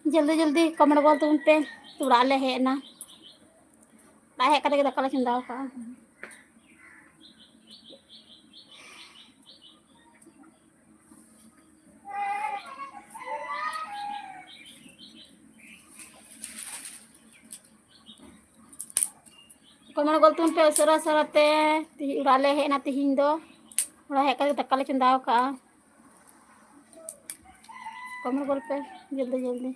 जल्दी जल्दी कमेंट बोल तुम पे तुड़ा ले है ना लाए कते दाका चंदा का कमेंट बोल तुम पे सरा सराते उड़ा ले है ना तिहिं दो उड़ा है कते दाका चंदा का कमेंट बोल पे जल्दी जल्दी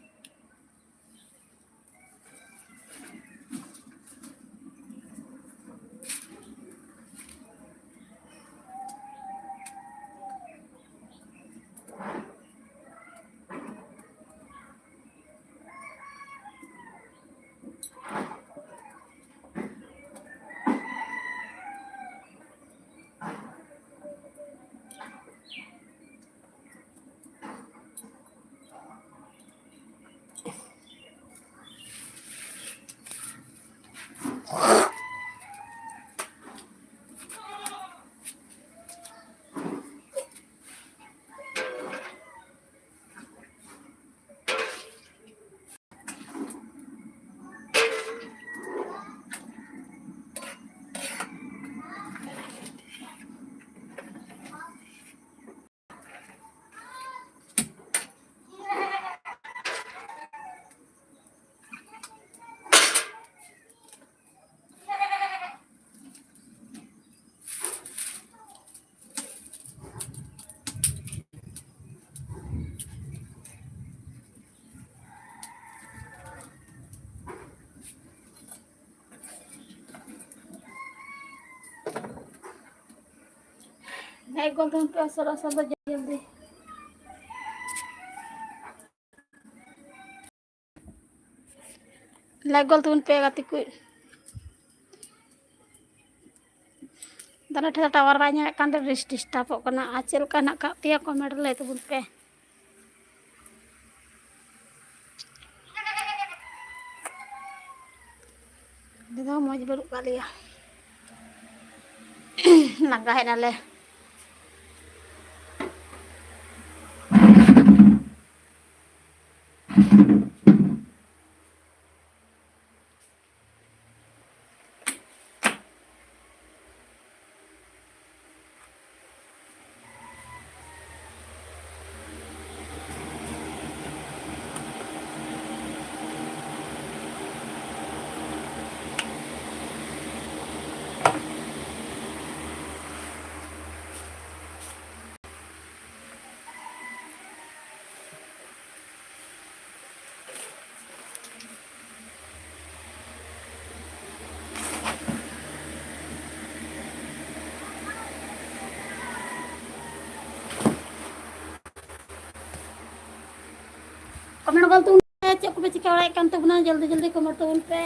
लाइक बोल तुम पे सरा सरा जल्दी लाइक बोल तुम पे गाती कोई दाना ठेला टावर बाय ᱧᱟᱢᱮᱫ ᱠᱟᱱ ᱫᱚ ᱰᱤᱥᱴᱟᱯᱚᱜ ᱠᱟᱱᱟ ᱟᱨ ᱪᱮᱫ ᱞᱮᱠᱟ ᱱᱟᱜ ᱠᱟᱜ ᱯᱮᱭᱟ ᱠᱚᱢᱮᱱᱴ ᱞᱟᱹᱭ ᱛᱟᱵᱚᱱ ᱯᱮ ᱫᱤᱫᱟ ᱢᱚᱡᱽ ᱵᱟᱹᱱᱩᱜ ᱠᱟᱜ ᱞᱮᱭᱟ ᱞᱟᱸᱜᱟ ᱦᱮᱡ ᱱᱟᱞᱮ कमेंट बोल तुम पे चेक को पे चिका बड़ाय कान तबना जल्दी जल्दी कमेंट तुम पे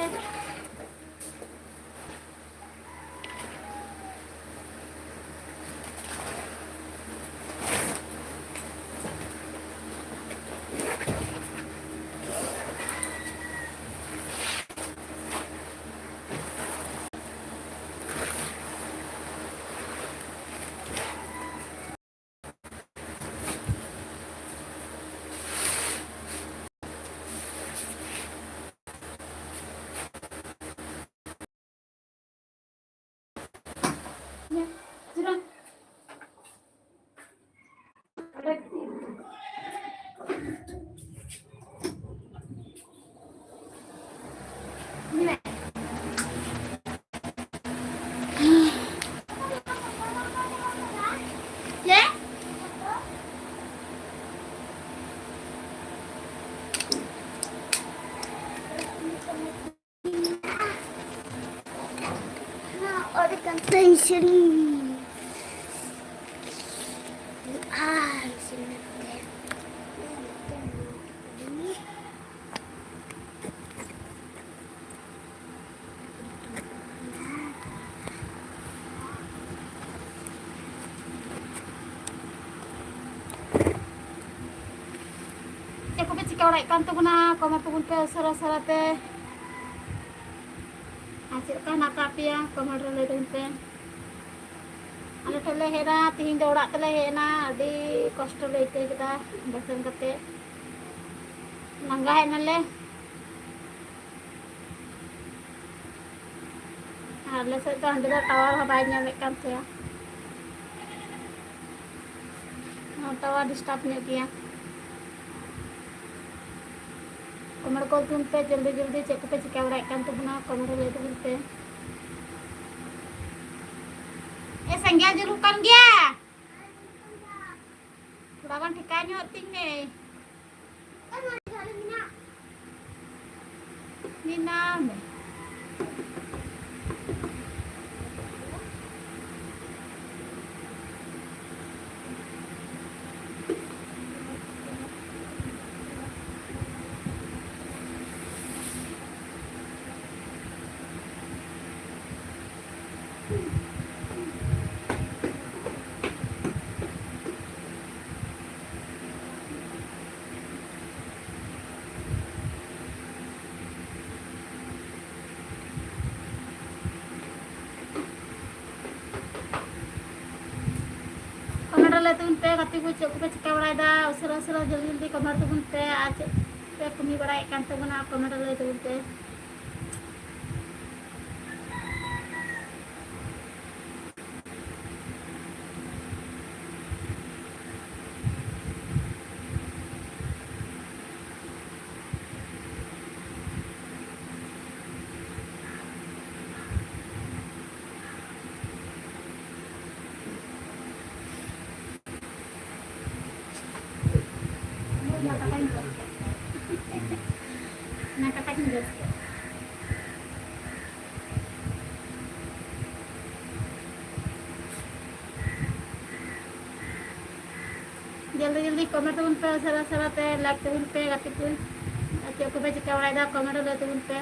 Aku pe cika kan tu guna kamar tu pe sara te acik kan nakapia kamar le tu pe ale tole hera tihin do orak tele hena adi kosto le te kita basen kate nangga hena le ale se to hande tawar habai nyame kan te tawar disturb ne kiya kamar ko tun pe जल्दी जल्दी cek pe cika kan tu guna kamar le tu pe senggel jerukan dia lawan dikanya ting nih Nina ले तुम पे कति को चक पे चिका बड़ा दा उसरा उसरा जल्दी जल्दी कमर तुम पे आज पे कमी बड़ा kan tu guna कमर ले तुम पे Nah katakan guys जल्दी जल्दी कमेंट तुम पे सरा सरा पे लाइक तुम पे कति को अच्छे को पे चिका बड़ा दा कमेंट ले तुम पे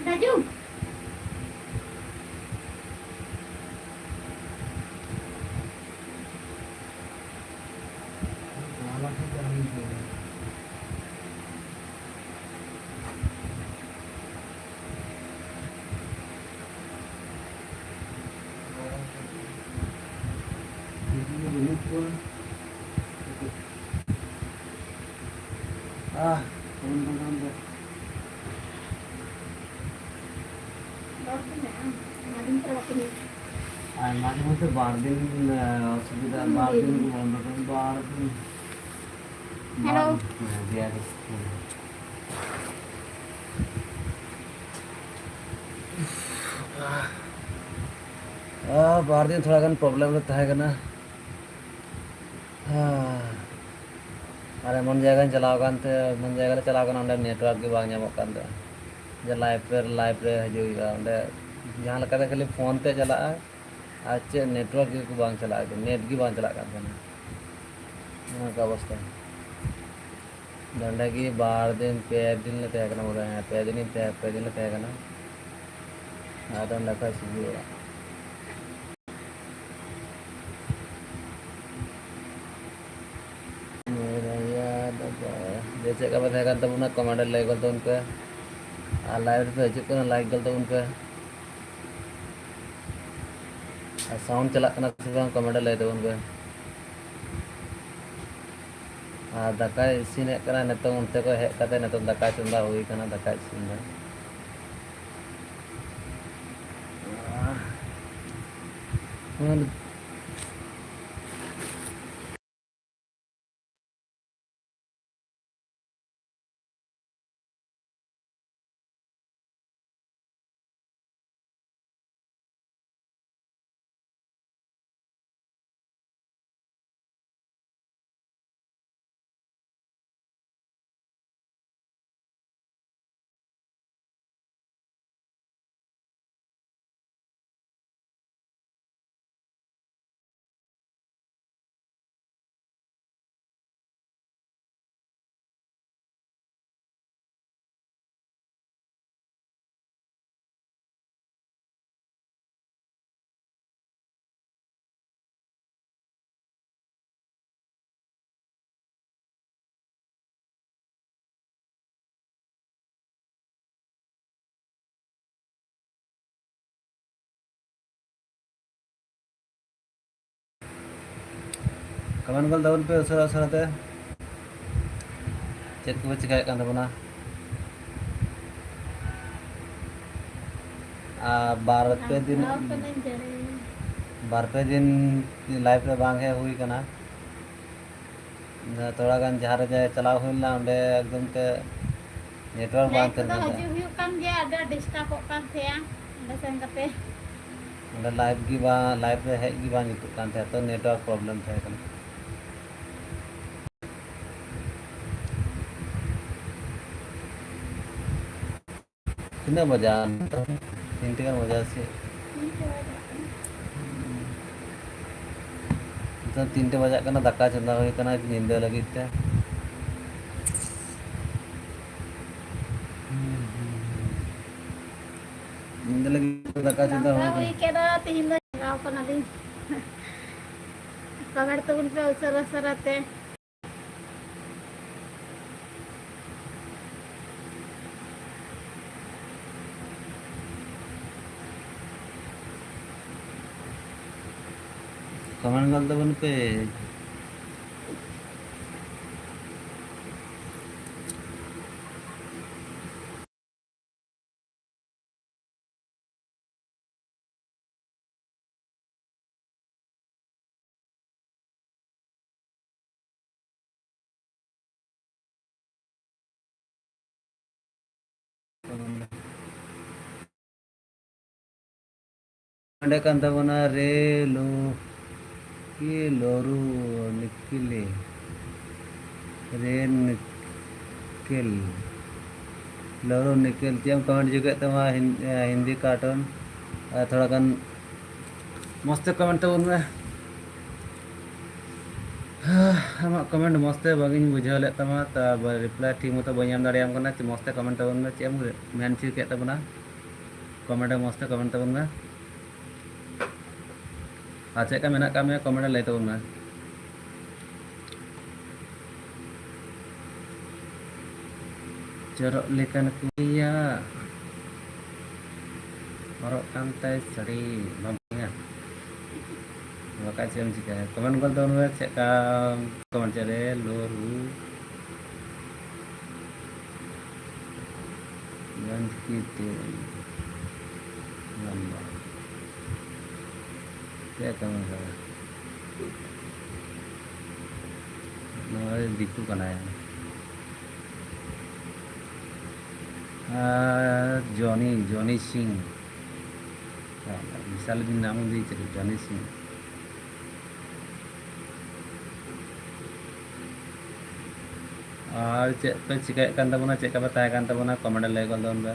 Raju माঝে মধ্যে 12 দিন অসুবিধা 12 দিন বন্ধ করেন 12 দিন हेलो दिया बाहर दिन थोड़ा गन प्रॉब्लम ले तहगना अरे मन जगह चलाव कानते मन जगह चलाव कान अंडे नेटवर्क के बांग ᱧᱟᱢᱚᱜ कान जे लाइव रे हजुगा अंडे जहां लका खाली फोन ते चला आज चे नेटवर्क को बांग चला नेट की बांग चला कान का अवस्था दंडा की 12 दिन 5 दिन ले तहगना बोला है 5 दिन ले तहगना आदम लका सिजुआ जैसे का बताया करता हूँ ना कमांडर लाइक करता उन पे लाइव पे अच्छे को लाइक करता उन पे साउंड चला करना सिर्फ कमांडर लाइक उन पे दाका इसीने करना नेतो उनते को है करते नेतो दाका चुंदा हुई करना दाका चुंदा कमेंट गल तबन पे उसरा उसरा ते चेक को चिकाय kan tabona बार पे दिन बार पे दिन लाइव रे बांग है हुई कना थोड़ा गान जहाँ रे जाए चलाव हुईला उंडे एकदम ते नेटवर्क बांग लाइव कर तो दे हजू हुई kan गया ada डिस्टर्ब kan थे उंडे sen kate उंडे लाइव की बा लाइव रे है की बांग जुतुक kan थे तो नेटवर्क प्रॉब्लम थे कना कितना बजा 3 का बजा से तो 3 बजा कना दक्का चंदा हुई कना नींद लगी ते नींद लगी तो दक्का चंदा हुई केदा तिहिन do Gao kana din kabar tubun pe usara sarate comment गल तबन पे अंडे kan tabona रे लो की लोरू निकले रे निकल लोरू निकल tiam कमेंट juga तमा हिंदी कार्टून थोड़ा गान मस्त कमेंट tabon me आमा कमेंट मस्त बागिन बुझाव ले तमा ता रिप्लाई ठीक मतो बाई एम दाड़ियाम कना मस्त कमेंट tabon me चेम मेन ची के तबना कमेंट मस्त कमेंट tabon me चेक का मेना का मे कमेंट लय tabon me jorok lekan kuya orok kantai sari babnya maka cem jika komen gol tahun we cek ka komen cere loru dan gitu nambah ya kamu salah nama diku kana ya Johnny Singh Vishal दिन नाम दी चले Johnny Singh और चे पे चिकाय kan tabona चे का बताया kan tabona comment ले गल दोन बे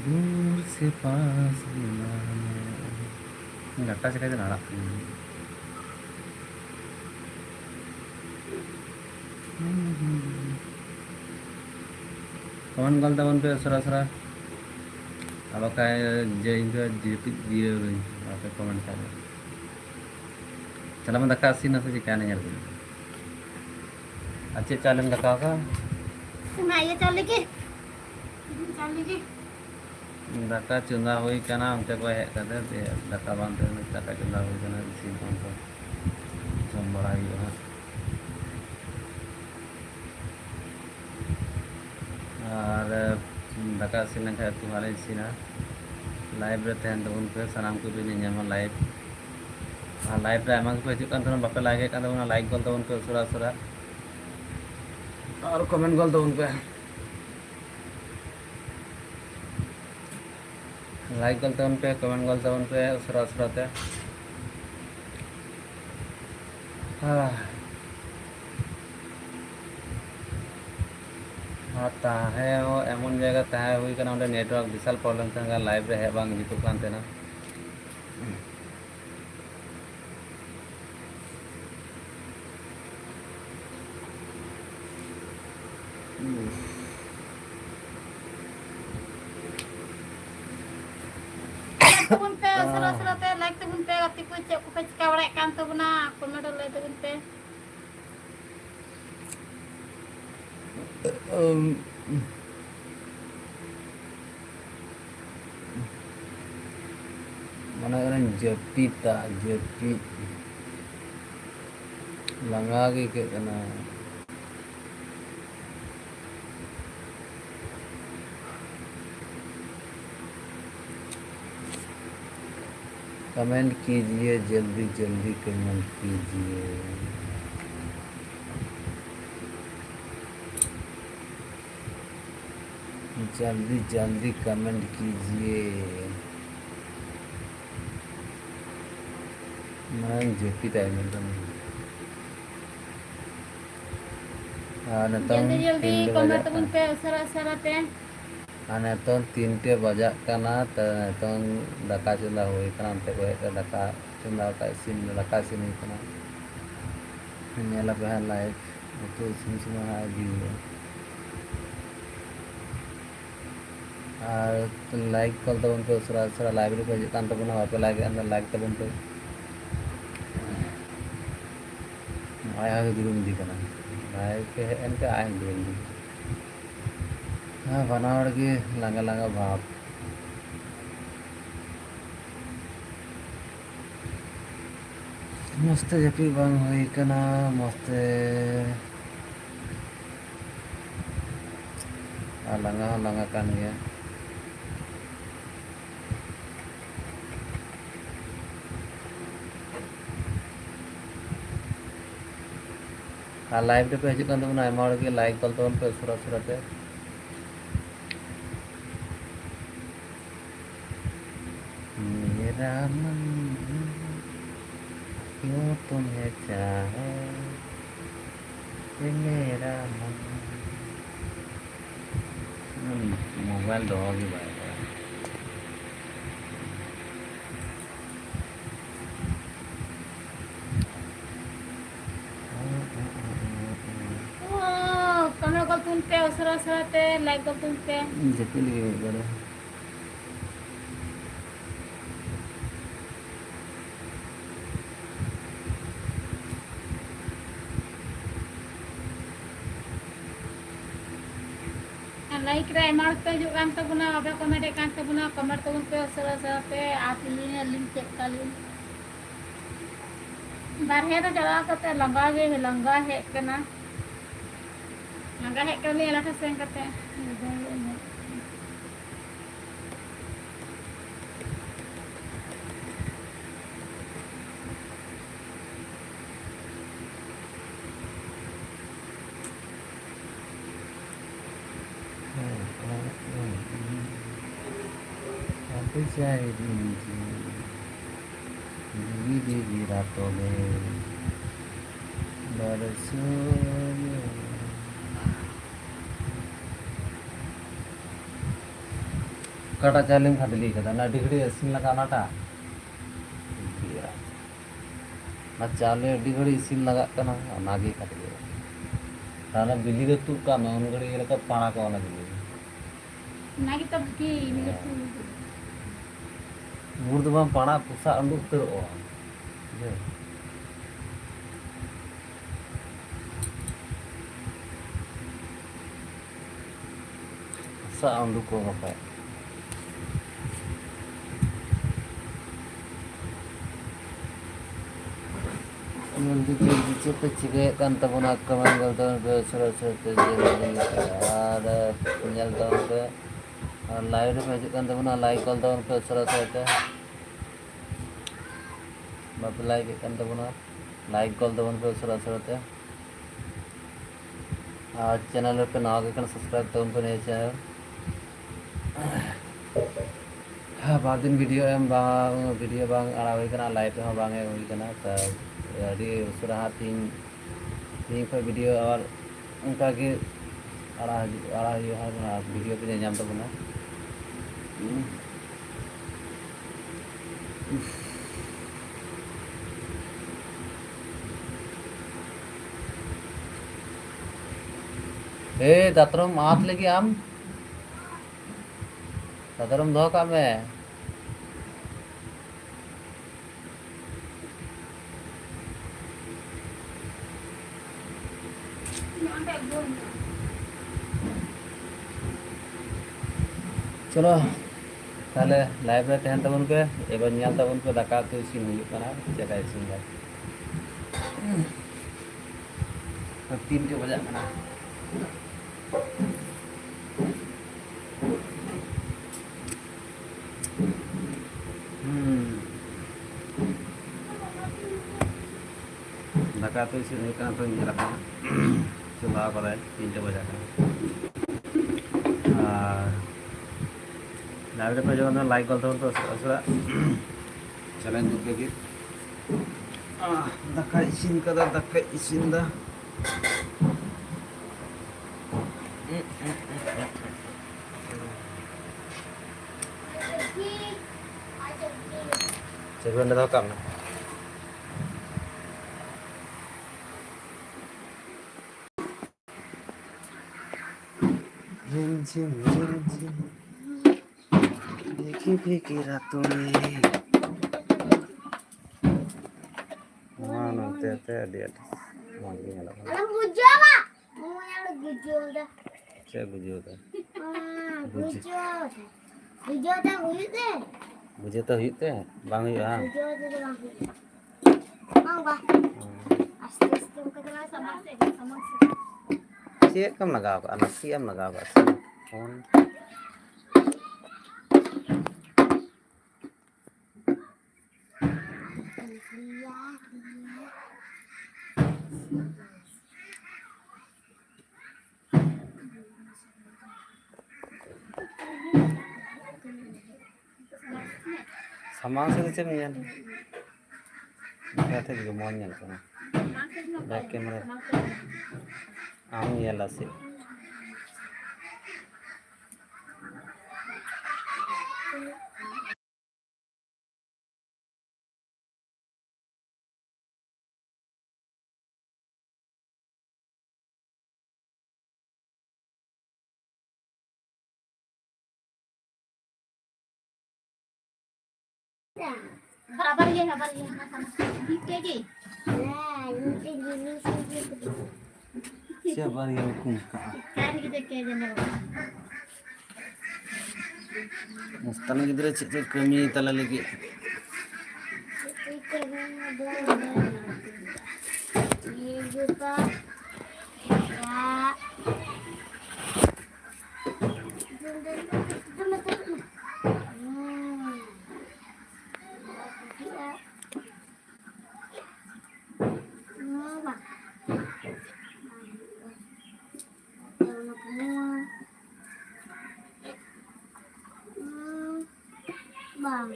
दूर से पास घट्टा से कहते नाड़ा कौन गलता बन पे सरा सरा अब काय जय इनका जीपी दिए रही आपके कमेंट कर चला मैं दक्का सीन से क्या नहीं यार अच्छे चालन दक्का का ना ये चल के दाका चुंदा हुई कना हमते को है कदे दे दाका बांधे दाका चुंदा हुई कना सीन कौन को जम बड़ा ही है और दाका सीन का तुम्हारे सीना लाइव रे तहन तो उन पे सनाम को भी नहीं जामा लाइव लाइव रे आमा को हिजुक कान बापे लाइक कान तो लाइक गल तो उन पे सुरा सुरा और कमेंट गल तो उन पे लाइक गलते उन पे कमेंट गलते उन पे उसरा उसराते हाँ ताहे वो एमन जगह ताहे हुई करना उन्हें नेटवर्क विशाल प्रॉब्लम था लाइव रे है बांग जीतु कान थे ना tubun pe sera-sera te like tubun pe gati ku cek ku pe cika warek kan tubuna comment lay tubun pe mana orang jepit tak jepit langa ge ke kana comment कीजिए जल्दी जल्दी comment कीजिए जल्दी जल्दी comment कीजिए मैं JP time जल्दी जल्दी comment tabun pe usara-usara pe. Nitong 3 bajak kana nitong daka chunda hui kana ante ko eta daka chunda ka isin daka isin hui kana nyela pe live itu isin semua lagi like कल तब पे उसरा library पे जितान तब ना पे like अंदर like तब पे आया के दिरुम दी कना लाइक के एनके आय दिरुम दी हाँ बनावड़ के लंगा लंगा भाप मस्त जपी बांग हुई कना मस्त लंगा kan ya लाइव पे हजू kan तबना आयमा के लाइक कल तबन पे सुरा सुरा पे मेरा मन क्यों तुम्हें चाहे ये मेरा मन मोबाइल दवा की बात है Kamera kal tun pe usara-usara pe like kal tun pe. जपी लगे बड़े Like ray mark pe hijuk kan tabuna abe comment kan tabuna comment tabun pe usara-usara pe aap link check kalin. Barhe to jala kate langa he kana langa he kali ala ta sen kate aku cari di rato में बरसों kata calim khadili kata na digri isin laga nata na chale digri isin laga kana nagi khadili tana bili de tu ka na ungri leka pana ka na bili nagi tab ki ni tu murdu bang pana pusa anduk ter o pusa anduk ko apa जल्दी पीछे पे चिके kan tabuna kaman galtan pe sura sura te jeli ada nyal tahun pe live पे kan tabuna like kal tahun pe sura sura te bapak like kan tabuna like kal tahun pe sura sura te channel पे ना आगे kan subscribe tahun pe नहीं channel बार दिन video एम bang arawai kana live पे bang है हुई kana jadi usura tin पे वीडियो और उनका के वीडियो पे nyam tabuna दातरम हाथ लेके आम दातरम धो का में चलो ताले लाइव रे तहन तबन पे एबार ᱧᱮᱞ तबन पे दाका तो इसिन हुयुग कना चेका इसिन दा 3 के बजा कना दाका तो इसिन हुयुग कना तो ᱧᱮᱞ कना चला करे 3 के बजा कना लाइव रे पे जो लाइक कर तबन तो असरा चैलेंज दुके गे दाका इसिन कदा दाका इसिन दा Sebenarnya tahu kan? Jin, pikir ratu nih. Mana tete dia? Mungkin ada. Alam gujo pak, mau yang gujo dah. Saya gujo dah. Gujo dah gujo deh. Gujo tuh itu, bang ya. Gujo tuh bang. Bang bah. Aste kita lah sama sih. Siap kam lagau ka, anak siam lagau ka. Phone. Samang sih macam ni kan? Kita juga mau nyala kan? Back camera. Nyala sih. Kabar ya sama. Ini. Nah, ini gini sih. Siapa yang hukum? Kan kita kayak jangan. Mustahil kita cek kami tala lagi. Ini juga ya. Bang.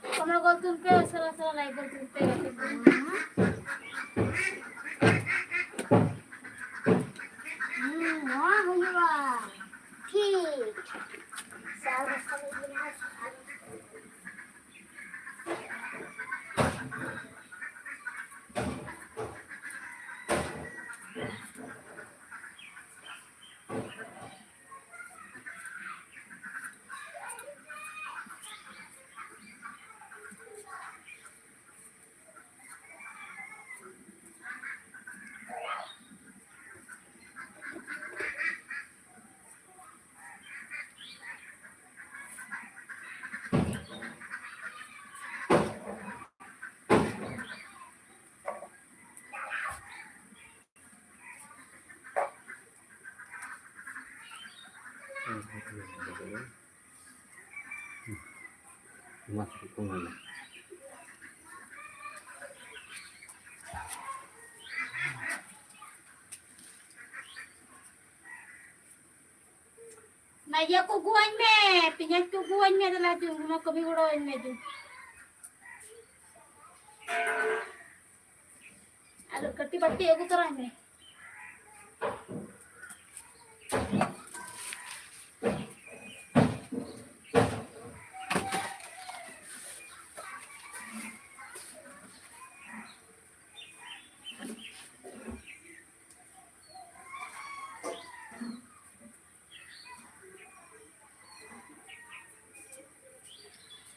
Kamu gol tumpe, salah lagi gol tumpe. Wah, wah. Kik. Salah sekali jelas. Masuk ke mana? Naya ko guwan me, pinyat ko guwan me adalah tu, mau kami guruan me tu. Aduh, kerti bati aku terang me.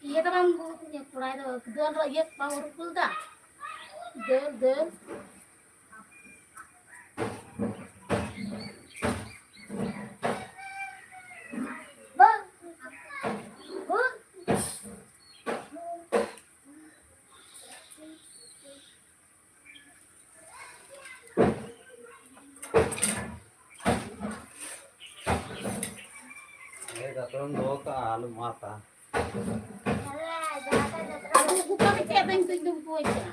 Iya kan bang punya kurai do dal ro iya bang urupul dah. Dal. Bang. Bang. Datang dua ke alam mata. Buka kecil bang tunjuk kue cina.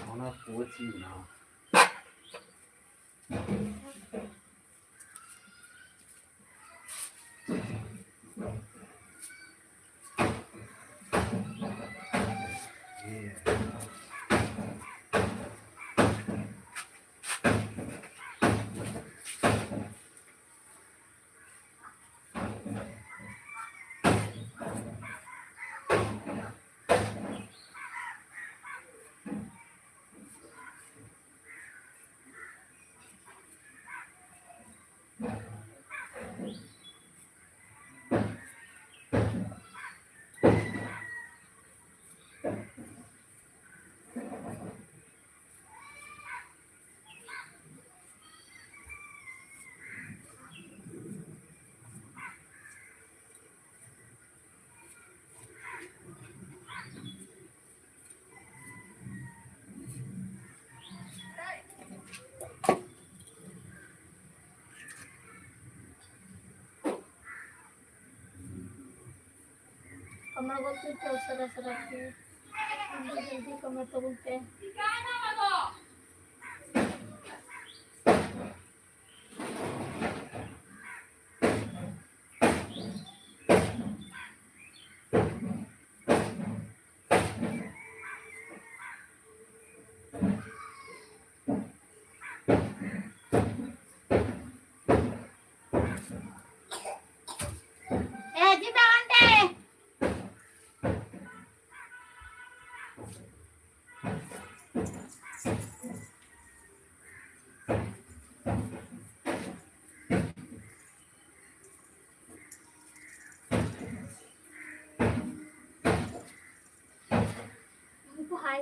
Mana kucing nah. Kamar gua tuh serat-serat tuh. Jadi kamar tuh teh. Kita ante. Itu hai.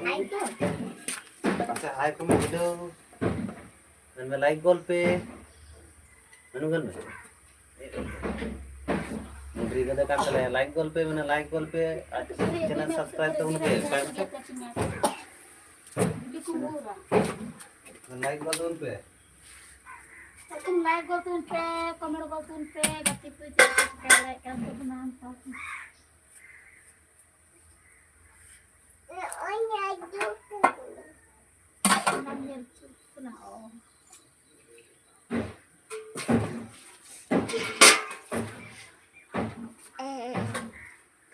Hai tuh. Pasal hai kamu video. Dan like goal pe. Anu kan? Beri kada kan tele like goal pe mana like goal pe. Channel subscribe to unke. Di kubura. Like goal dun pe. Tuh like gua tuh pe, kamar gua tuh pe, gati tuh jadi like kan tuh nampak. Namanya pernah oh.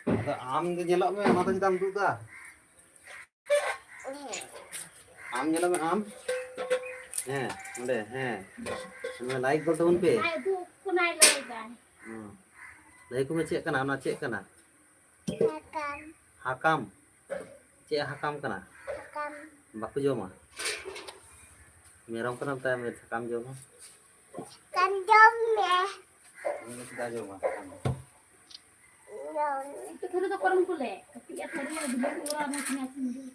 Ada am ke nyelok me mata kita duduk dah. Am nyelok me am. Onde Anu like goal dun pe. Nah itu kunai lagi kan. Lai ku me cek kana na cek kana. Hakam. Cek hakam kana. Baku joma. Merong kana ta me hakam joma. Kan jom ya. Ini sudah joma. Itu kalau tak orang boleh, tapi ya tadi ada dua orang yang sendiri.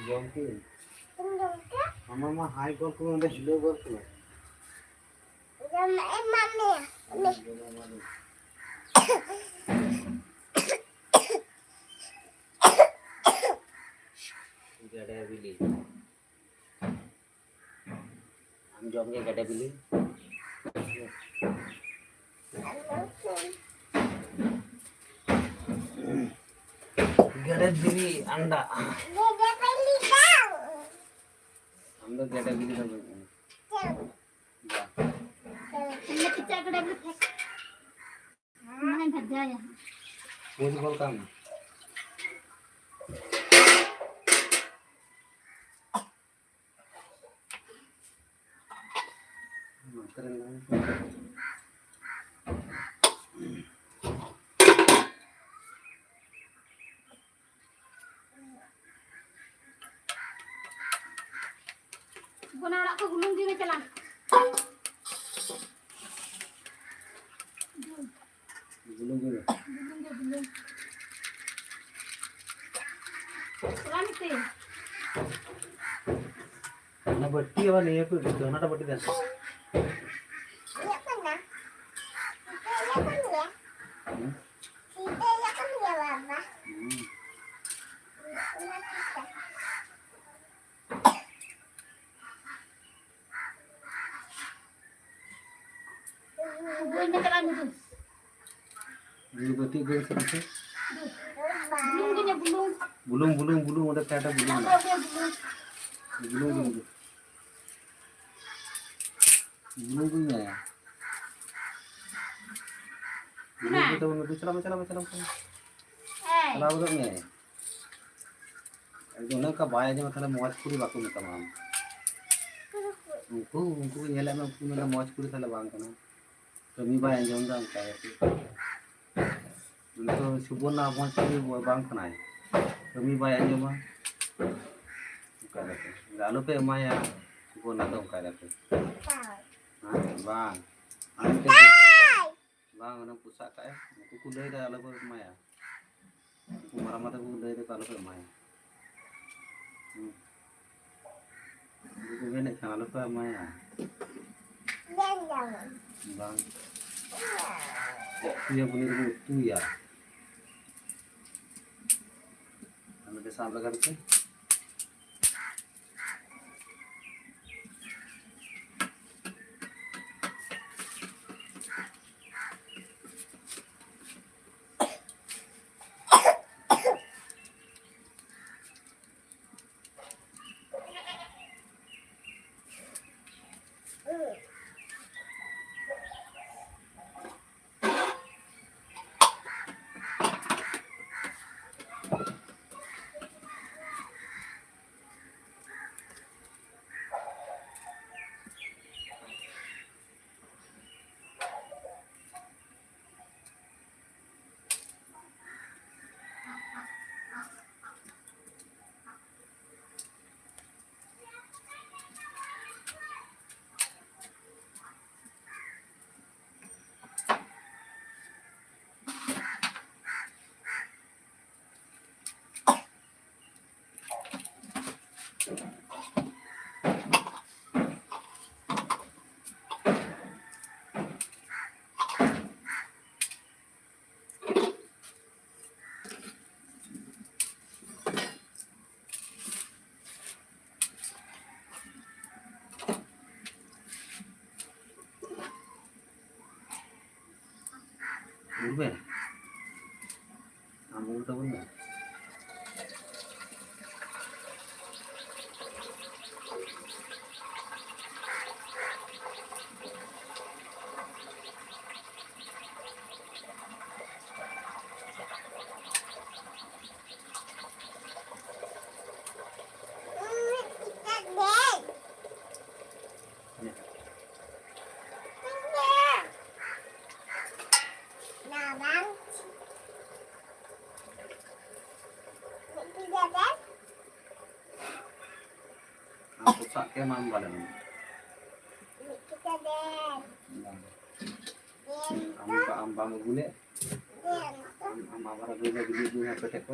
Jom Happy. Tunggu ke? Mama high goal ko udah slow goal ko. Mami. Mami. Gada bili. Am jom ke gada bili. Gada bili anda. Dia beli bang. हम लोग गदा बिली कर रहे हैं हमने picture को develop है नहीं भज जाए वो बोल काम बुना वाला को गुलूंग दी में चला गुलूंग गुलूंग चला निकले ना बट्टी वाला ये कोई दोनों टा बट्टी दे Lihat mana? Kita lihat kan ya? Kita lihat kan ya Baba? Lihat kita. gue ini chला nih ये बट्टी गोल से गुलूंग nya गुलूंग बुलुंग बुलुंग बुलुंग उधर कैटा बुलुंग apa dia गुलूंग बुलुंग बुलुंग बुलुंग बुलुंग है बुलुंग तो उनको चला चला चला चला बोलो मैं दोनों का बाय जो मतलब मौज पूरी बातों में तमाम उनको ये लगा उनको मेरा मौज पूरी था लबांग करना कमी बाय जो उनका क्या है उनको सुबह ना मौज पूरी बांग करना है कमी बाय जो मां क्या रहते गालों पे माया सुबह ना तो क्या रहते हाँ बांग आंटे बांग उन्हें पुसा का है उनको कुले का गालों पे माया उनको मरा मत को कुले का गालों पे माया उनको मैंने गालों पे माया बांग तू ये बोले तू यार हमें के सामने करके उड़बे हम उड़ता बोलना के माम वाले में हम बाम गुले हम हमारा गुले गुले गुले पेटे को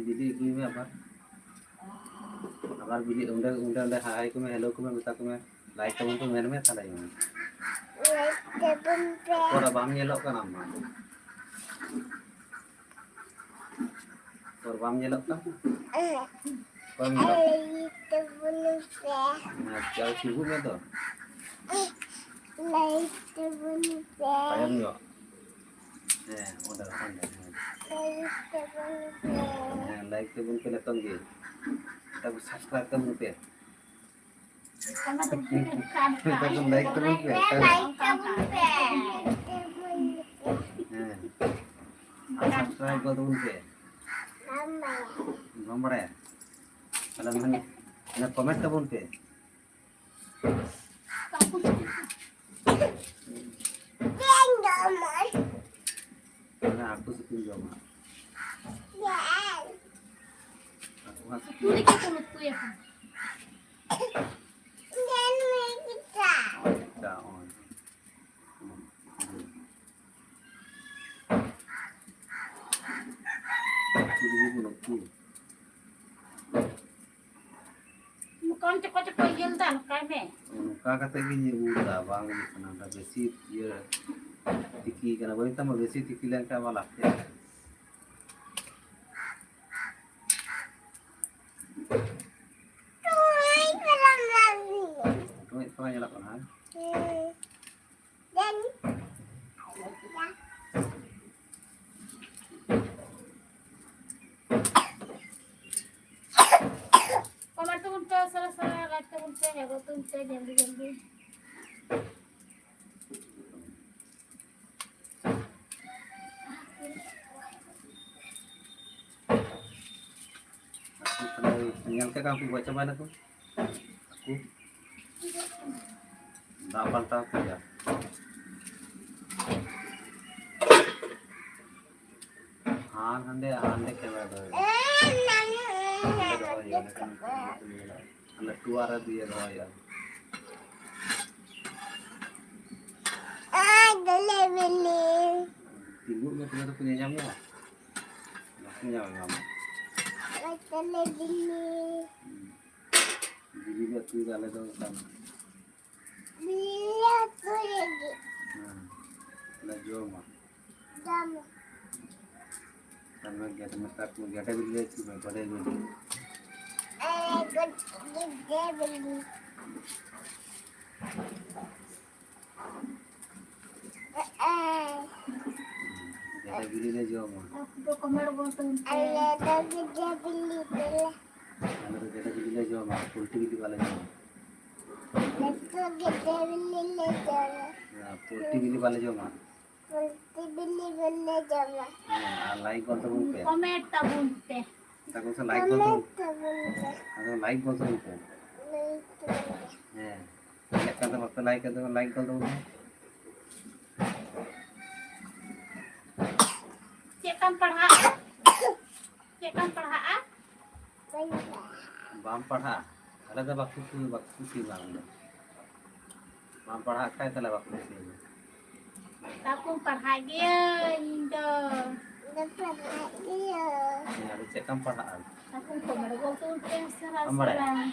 बिली इगुई में आबार बिली उंडे उंडे उंडे हाय को में हेलो को में मेता को में लाइक तबन को मेन में थाला यूं और बाम नेलो कना मा और बाम नेलो का बाम नेलो क्या सिबु में तो ayam yo udah pandai like tebun ke letong ge tapi subscribe tebun pe tebun like tebun pe subscribe ko tebun pe nomor ya kalau mana comment tebun pe karena aku suka joma aku masuk Tuli kita lutu ya kan. down jadi bunuh tuh Mukan cekok-cekok yeldan kami. उनका कहते कि ये उड़ा बांग में खाना बेसी ये टिकी करना वही तो बेसी टिकी लेके वाला है तो इतना ये लगा ना Kamar tu unte sara-sara light tu unte hego tu unte jल्दी-जल्दी. tinggal ke kamu buat coba nak aku dapat tahu ya ande kamera anak keluar dia ya tinggu में तुम्हें punya jamnya punya kamu बिल्ली का तू डाले तो काम ना जो मां करना क्या तो मैं तक मुझे घटे बिल्ली थी मैं बड़े बिल्ली घटे बिल्ली ने जो मां Aku kamar tu unte. अगर तो घटे बिल्ली ने जो मां उल्टी बिल्ली वाले जो पोल्टी बिल्ली वाले जो मां लाइक कर तो मुझे Komet tu unte. ताको से लाइक कर तो अगर लाइक कर तो मुझे लाइक कर तो मत लाइक कर तो Cekam pernah. Cekam pernah ah? बाम पढ़ा अरे तो बक्सु सी बाम पढ़ा काय तला बक्सु सी Aku pernah dia indo. अरे चेकम पढ़ा Aku kamar tu unte Amare. sara-sara.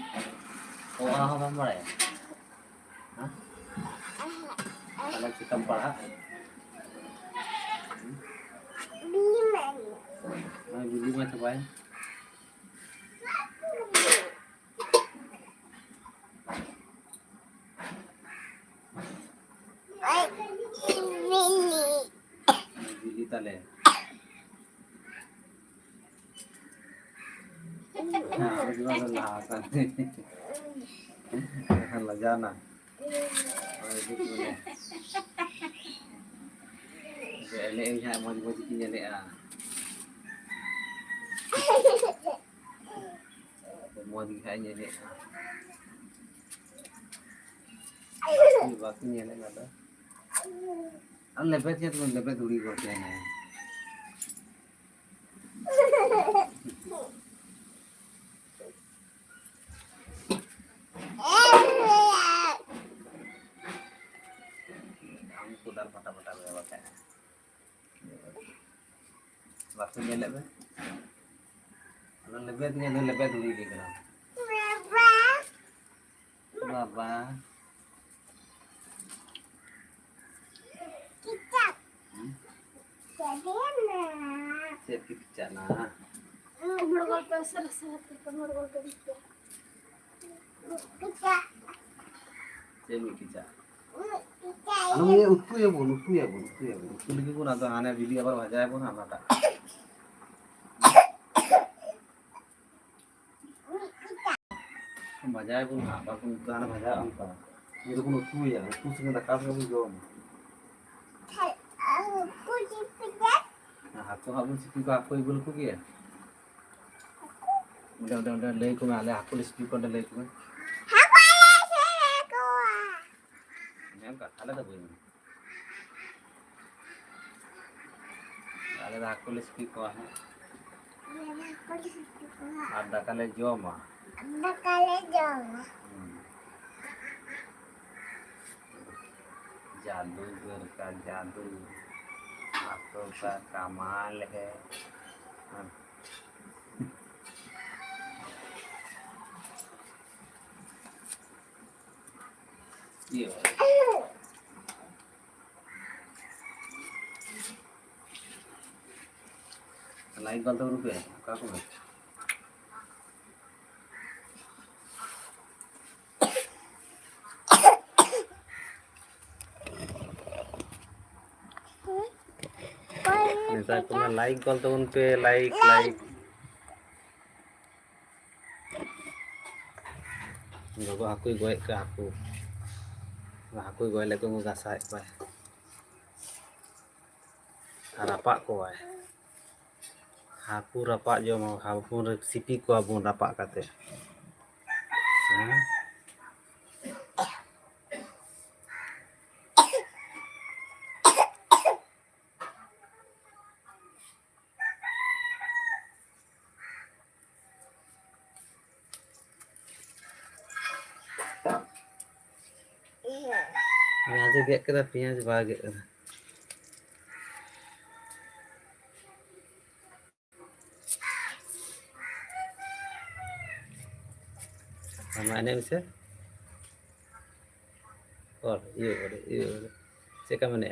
ओ आह बाम पढ़ा हां अरे चेकम पढ़ा मैं बिल्ली में छुपाए बिल्ली तले हाँ उसमें तो लहासन लजाना ले यहाँ मौज की ले आ मौज खाएंगे ले बाकी नहीं लेगा तो अब लेबे थे तो लेबे दूरी करते हैं हमको दाल फटा बता बाकी नहीं लेबे lebetnya itu lebet dulu gitu kan. Baba. Kicap. Hmm? Jadi enak. Siap kita nah. Kamar golpe salah kamar golpe itu. Kicap. Siap kita. Kicap. Anu ya utku ya bun, utku ya bun. Utku lagi pun atau aneh video apa baca pun apa tak. Baca pun apa pun itu anak baca apa. Itu pun utku ya, utku sing tak kasih pun jom. Kucing pijat. Nah aku sipi aku ibu aku ya. Udah lei ko ngale aku sipi ko lei ko. Apa ya saya kuah? Ini enggak ada dah bunyi. Ada aku sipi ko ah. Ada kali jom ah. Ada kali jom. जादूगर का जादू हाथों का कमाल है ये like गलत रुपये का कौन saya punya like kalau temen pe like nggak aku gue ke aku gue lagi nggak gasai pak harapak ko aku rapak jo mau aku resipi ko abun rapak kate पियाज गेट कदा पियाज बा gate कदा हमारे से और ये चेका मने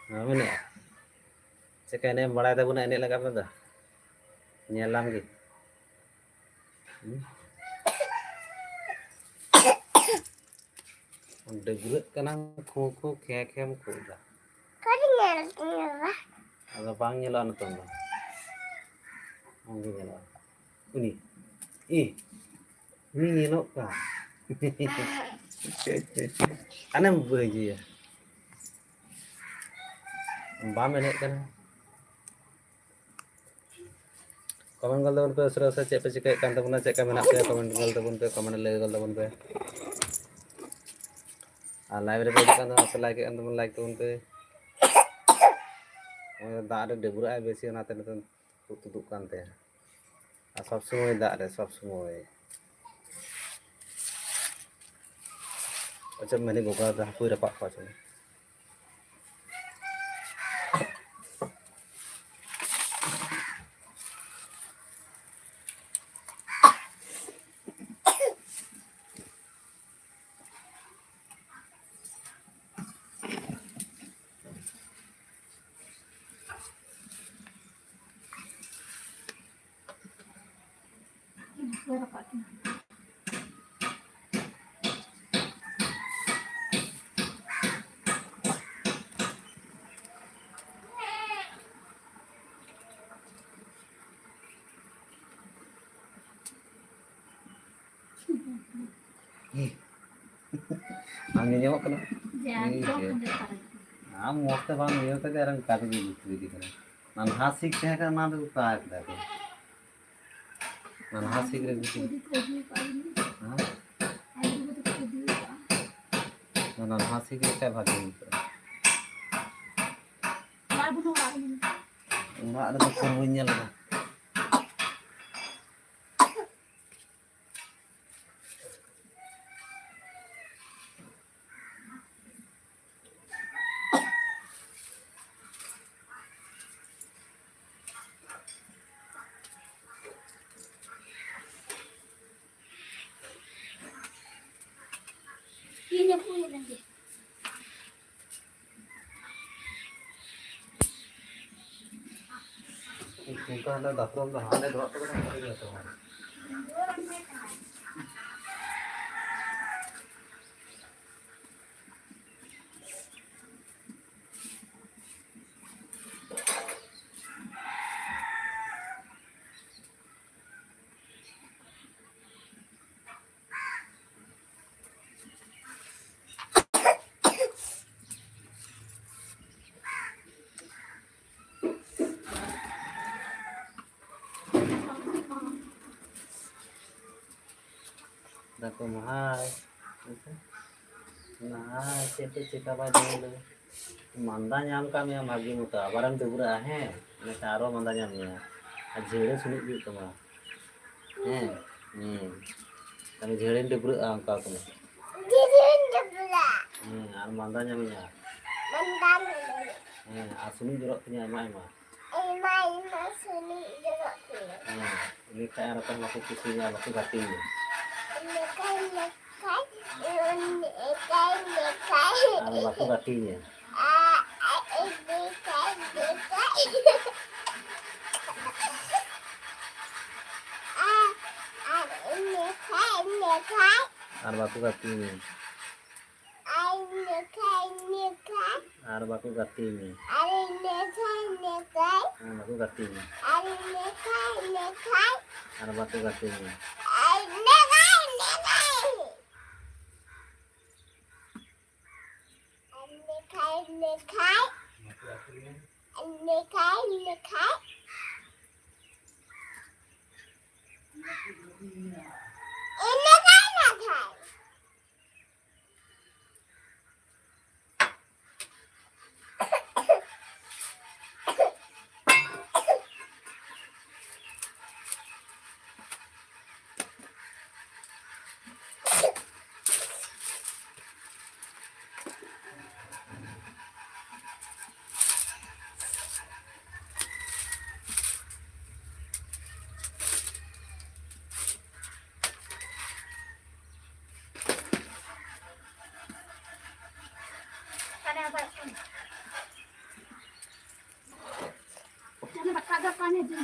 मने चेका ने बड़ा तबुना एने लगा पदा nyelam gitu udah bulat kanang kuku kekem kuda Kau nyala. ada bang nyelan tuh bang nyelan ini ini nyelok kah aneh beji ya bam enek kan comment कर दबन पे उसरा से चेक पे चिके कान तबना चेक का मेना पे कमेंट कर दबन पे कमेंट ले कर दबन पे आ लाइव रे पे कान पे लाइक कान तबन लाइक तबन पे दाग रे डेबुरा है बेसी ओनाते नतन तुदुक कानते आ सब समय दाग रे सब समय अच्छा मैंने गोगा दा कोई रपा पाछ angin nyamuk kena am moste bang yo kade arang kadu di kena nan hasik teh kan nan tu ka kada ko nan hasik re gitu nan hasik re ka bhagi enggak ada kurungnya lah Ini punya lagi. Kita ada dapur dah, ada dua tu kan ada tu. Dah tu mahal. Nah, cita pada dulu. Manda nyam kami yang bagi muka, barang tu pura है, मैं चारों मंदा nyam ya. Azhire sulit gitu mah. Kami jhirin tu pura angka tu. Jirin jebla. Ar manda nyam ya. Mandan. Asuni jorok punya emai mah. Ima suni jeruk tu. Ini kayak orang laku putihnya, laku gatinya. Lekai. Ar laku gatinya. Ar baku gatinya. Ar baku gatinya. Baku gatinya. Ar baku gatinya. Ada apa? Jangan berkagak kan aja.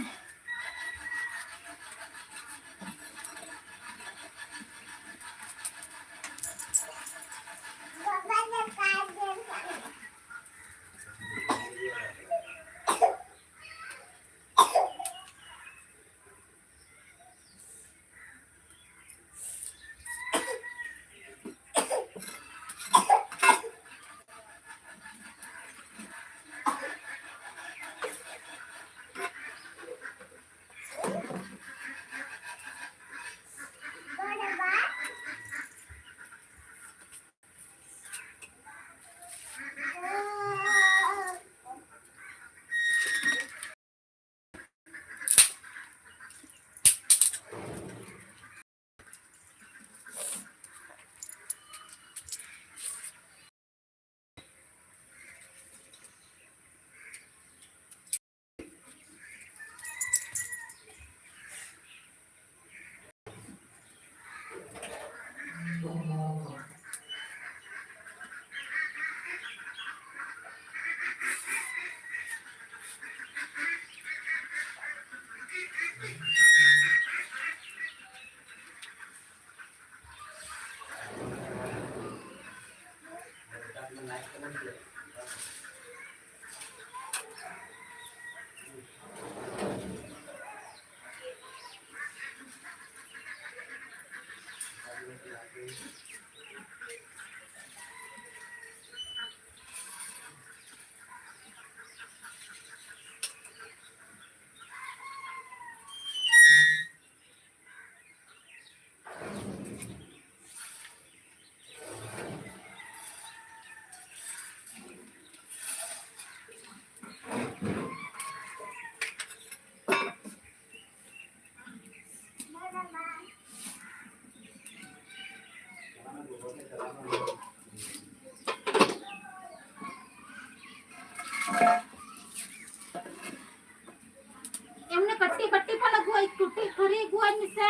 एमने पट्टी पट्टी पर लगो एक टूटी खरी गुआ में से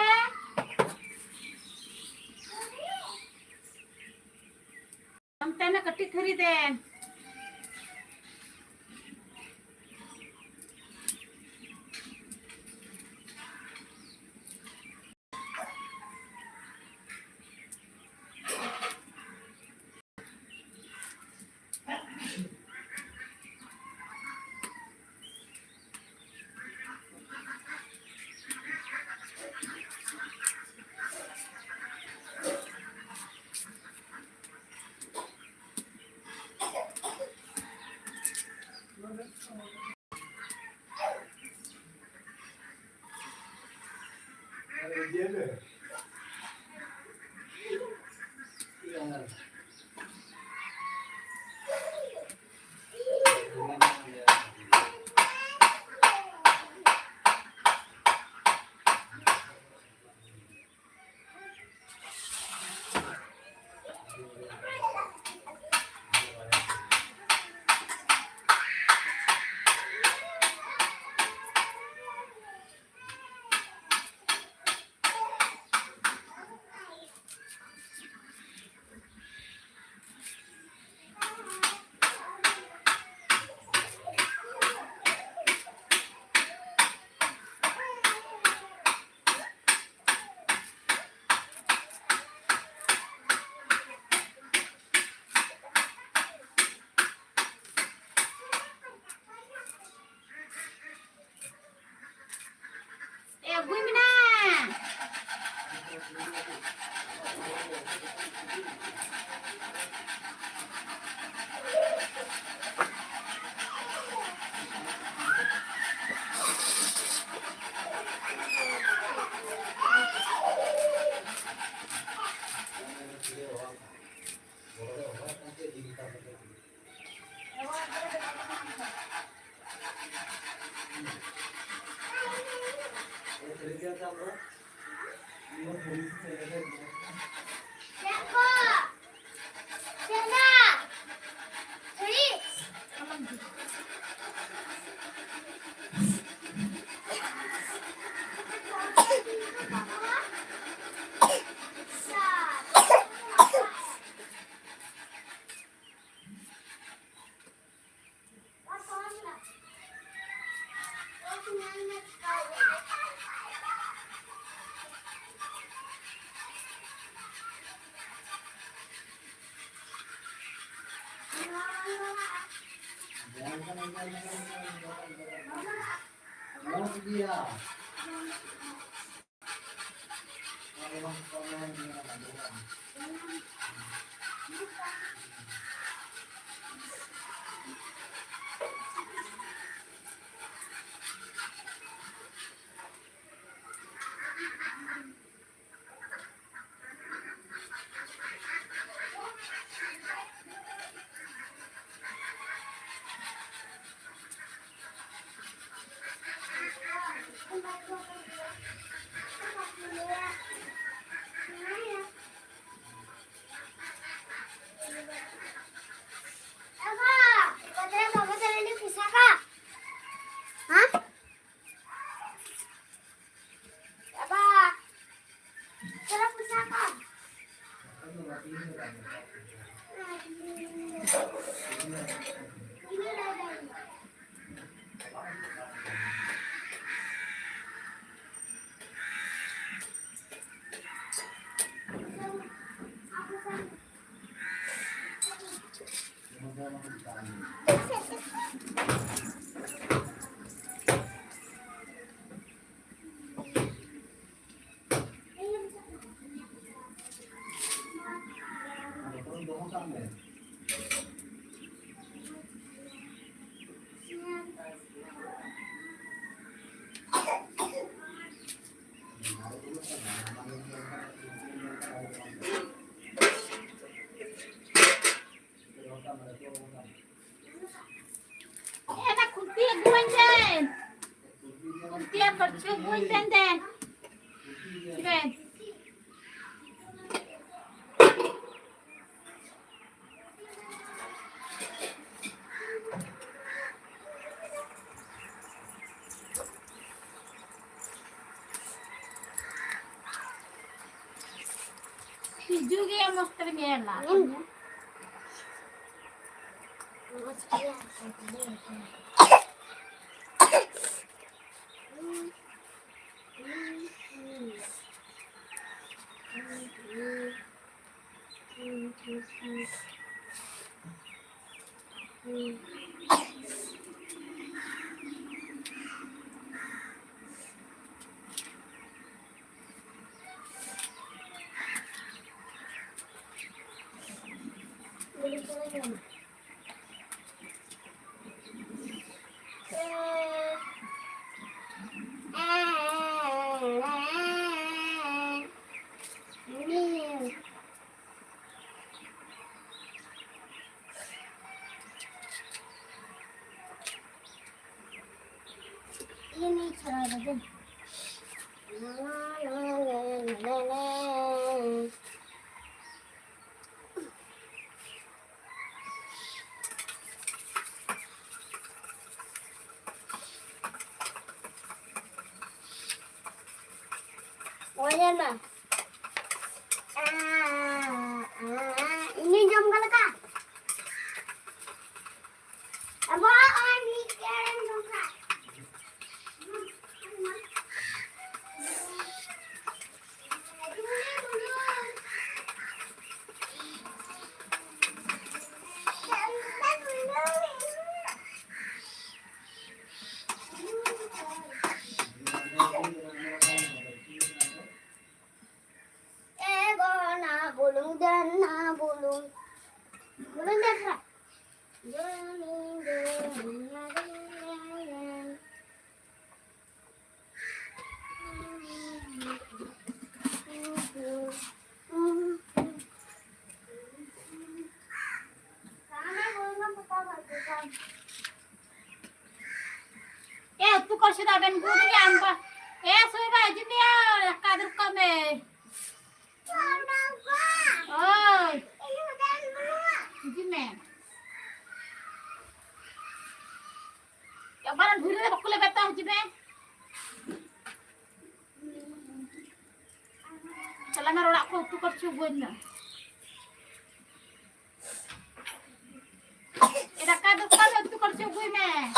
में कट्टी थरी दे gue mina juga yang mau terbiasa Ini cara aja. Pokoknya mah. Ini jam kali kak. Apa ini keren jam kak? Bulung dan bulung dan kak. Tu kursi dah ben guru ni amba. Soy baju ni kader kami. Oi. Gini. Ya barang guru ni bakul betah gini. Selama orang aku tu kursi buatnya. Ida kader kami tu kursi buatnya.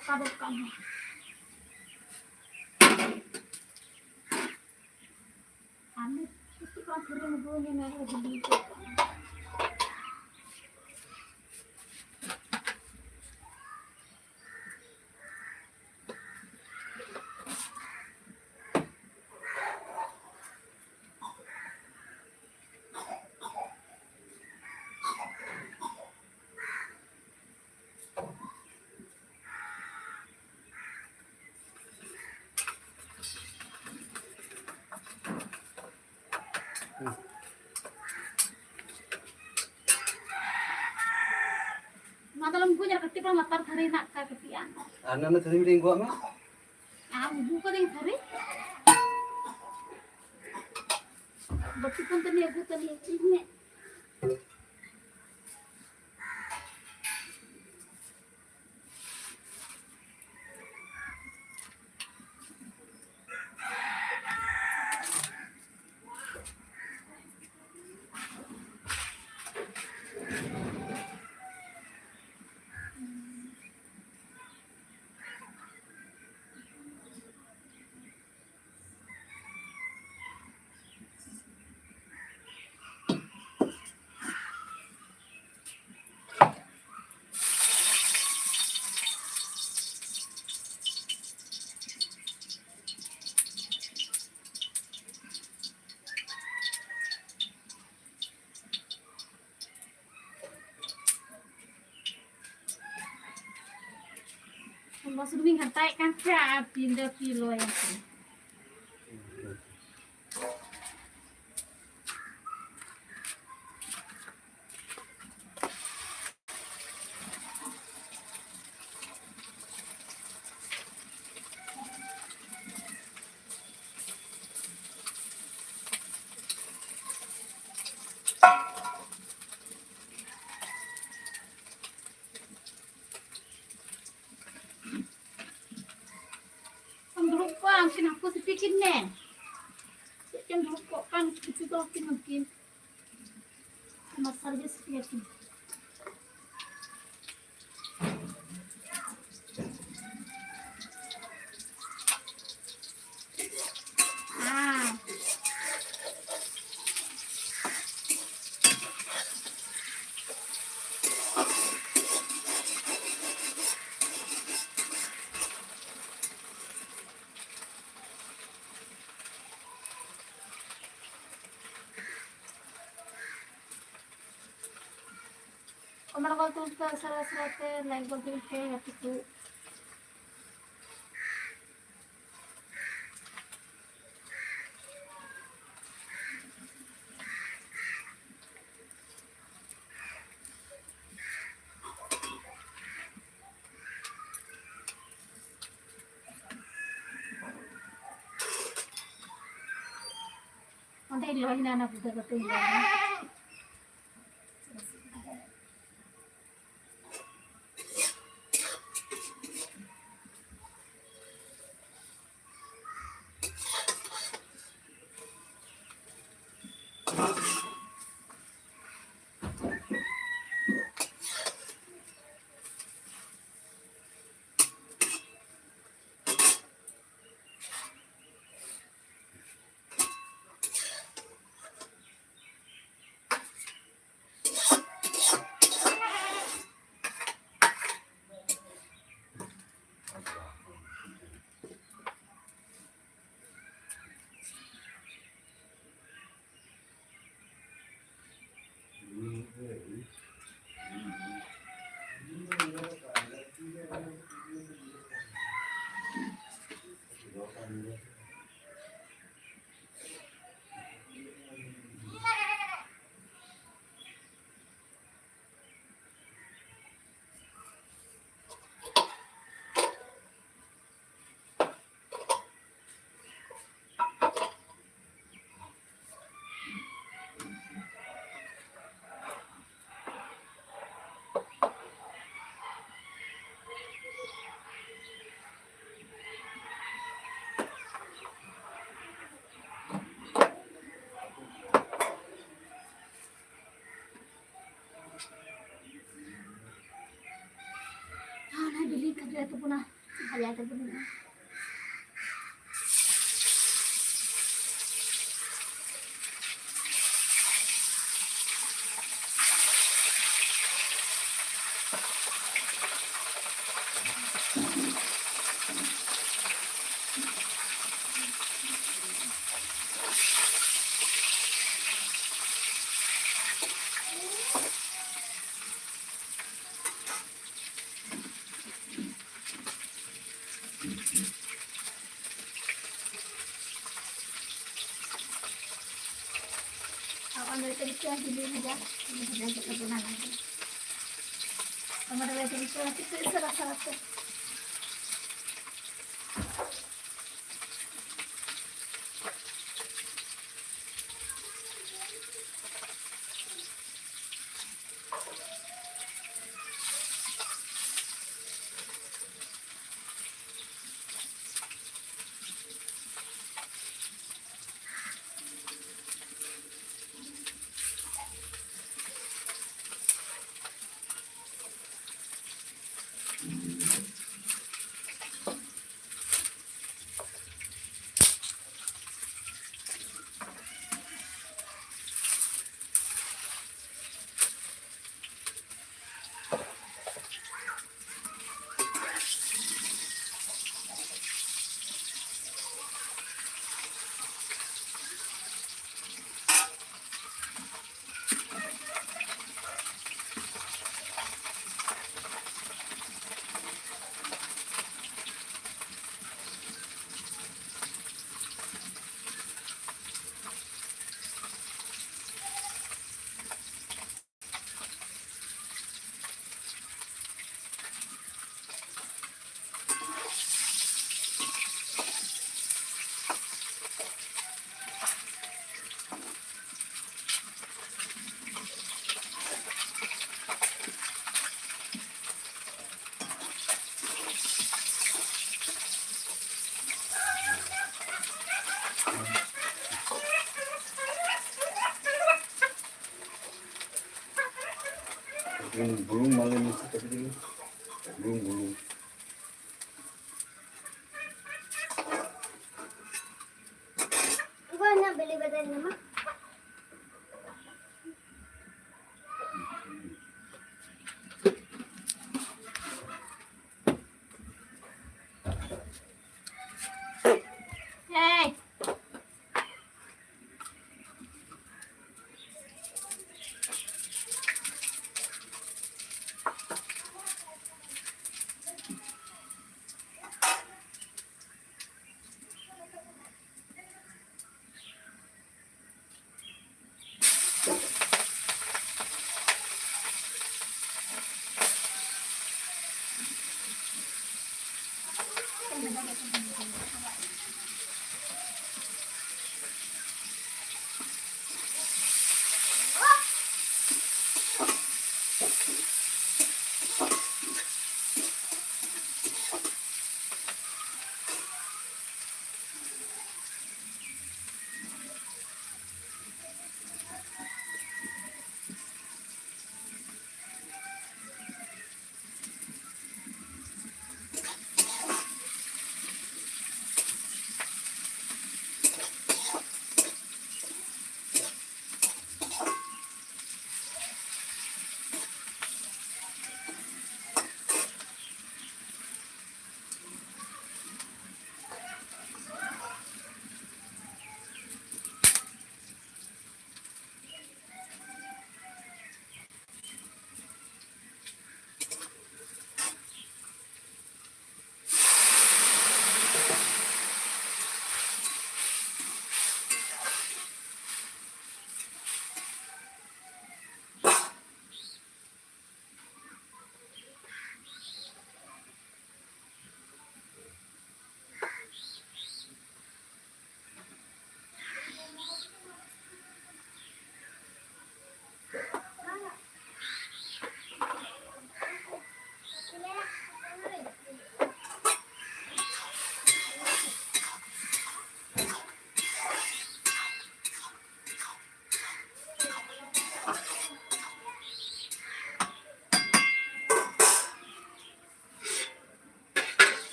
Kader kami. Kami itu kan sering bunyi mereka begitu. Madalam punya ketip matar hari nak ketian. Anak nak sering gua mah? buka deh hari. Bati pun tadi aku tadi ini. Masuk nih hantai kan pindah kilo yang sih. Ang sinako si pikin ne. Siyan ruko kan itu to mungkin. Masal dia siyakin. Ah. Omar ko tu sarat-sarat lain ko tu ke itu. Onde lo ina na buta ko tu. Nah, beli kerja itu pun ayah itu pun. Akan dari tadi dulu aja, kemudian kita pulang lagi. Kamar dari tadi itu serasa-rasa. Yung bulong malinis kasi din. Bulong. Ikaw na, bili ba tayo naman? Hey!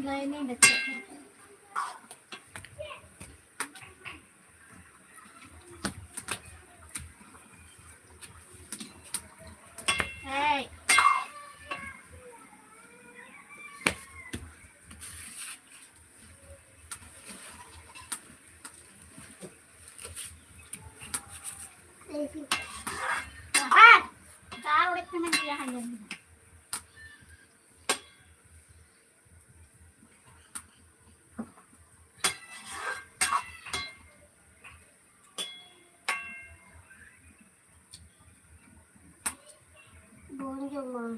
Lain ini dekat. Hey. Johar. Kau udah kena dia hanya. Bonjour, Mom.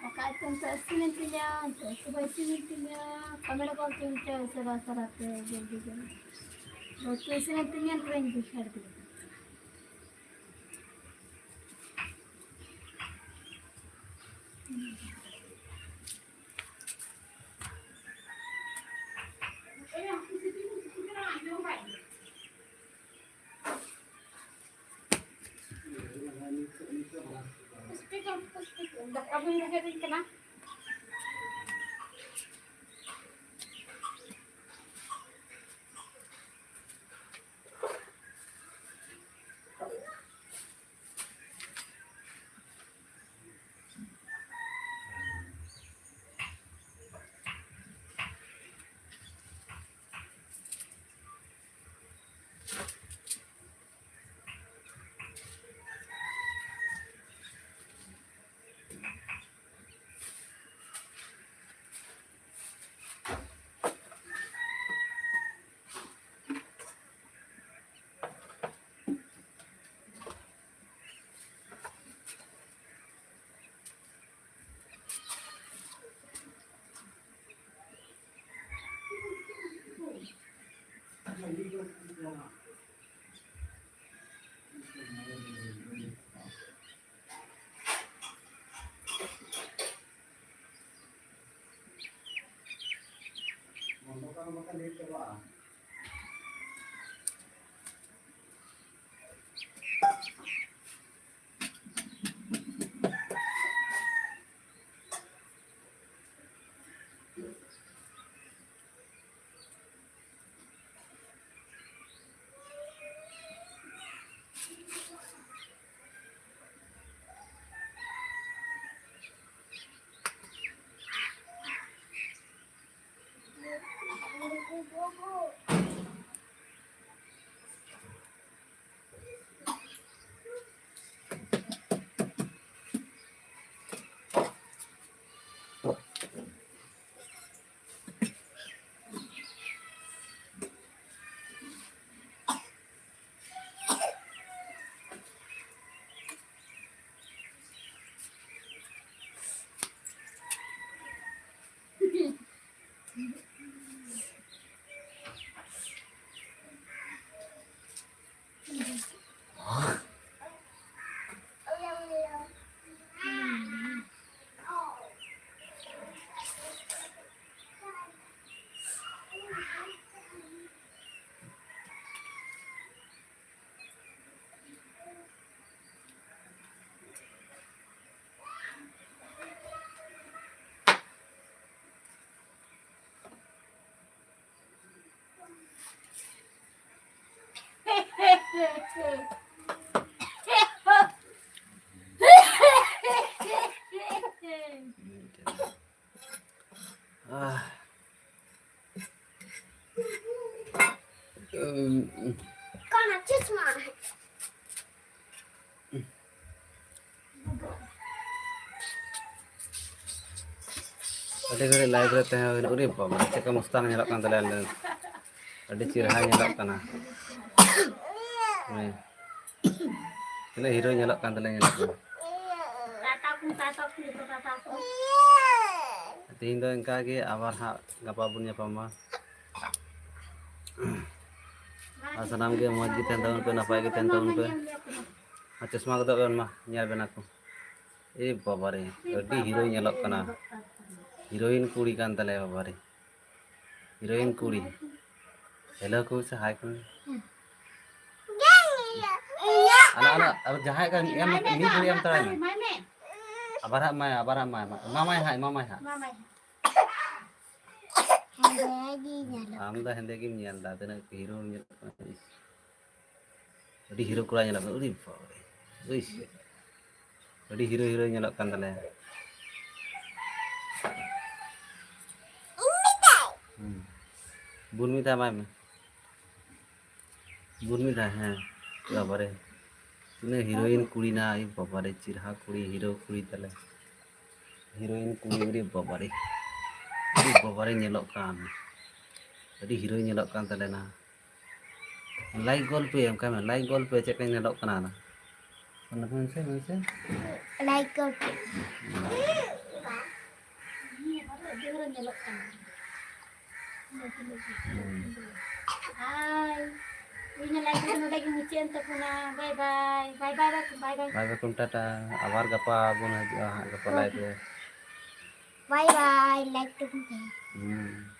Maka itu nantinya, sebaik nantinya, kamera kau tunjuk serasa jadi. Oke, nantinya tren bisa di. Udah kamu yang kena. Ah. Con chút mà. Ada kali live rate हैं उरी बाबा check Mustan nyelok kan talen ada cirha nyelok kana ini hero nyelok kan talen nyelok Tataku. tihin do engka ge abar ha gapa bun nyapama asanam ge moj gi tahun pe napai gi tahun pe chashma ko do ben ma nyar ben aku ए बाबा रे adi hero nyelok kana heroin kuri kan tale बाबा रे Heroin kuri. Hello ko se hai ko. Ala jahat kan yang ini kuri yang terai mah. Mai mẹ. Abarak mai. Mamai hai. Mama. Lagi nyala. Am dah hende kim nyal da tena hero nyal. Jadi hero kura nyalak kan. Uri bae. Wis. Jadi hero nyalak kan tale. Bun mi tha mai mah. Bun mi tha ha. Babare. Tune heroin kuri na ai babare chirha kuri hero kuri tale. Heroin kuri uri babare. Uri babare nyalak kan. Jadi hero nyalak kan tale na. Like goal pe em kan like goal pe cek nyalak kana na. Mana pun se. Like it. Dia orang nyelok kan. Hai. Ini lagi lagi ngucian tak puna. Bye bye. Bye tata. Abar gapa bun hajua gapa live. Bye bye. Like to. Hmm.